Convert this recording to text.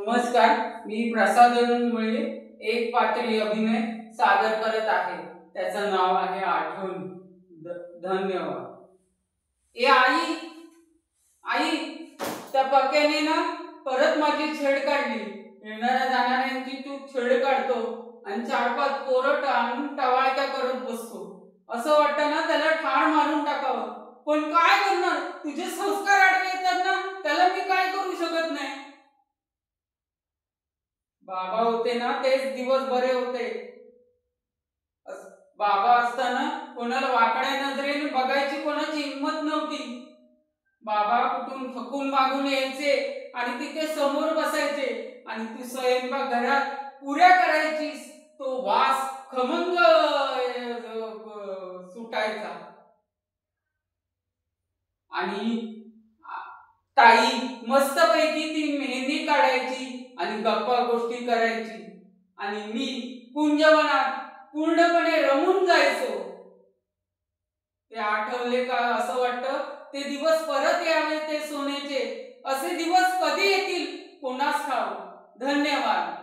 नमस्कार, मी प्रसाद मुळे एक पात्री अभिनय सादर करत आहे. त्याचं नाव आहे आठवण. धन्यवाद. ए आई, आई, त्या पक्याने ना परत माझी छेड काढली. येणाऱ्या जाणाऱ्यांची तू छेड काढतो आणि 4-5 पोरं आणून टवाळक्या करत बसतो. असं वाटतं ना त्याला ठाण मारून टाकावं. पण काय करणार, तुझे संस्कार आडवे येतात ना, त्याला मी काय करू शकत नाही. बाबा होते ना तेच दिवस बरे होते. बाबा असताना कोणाला वाकड्या नजरेने बघायची कोणाची हिंमत नव्हती. बाबा कुठून थकून मागून यायचे आणि तिथे समोर बसायचे आणि तू स्वयंपाक घरात पुऱ्या करायचीस. तो वास खमंग सुटायचा आणि ताई मस्तपैकी ती मेहंदी काढायची आणि गप्पा गोष्टी करायची आणि मी कुंजवनात पूर्णपणे रमून जायचो. ते आठवले का असं वाटतं ते दिवस परत यावे ते सोन्याचे. असे दिवस कधी येतील कोणास ठाऊक. धन्यवाद.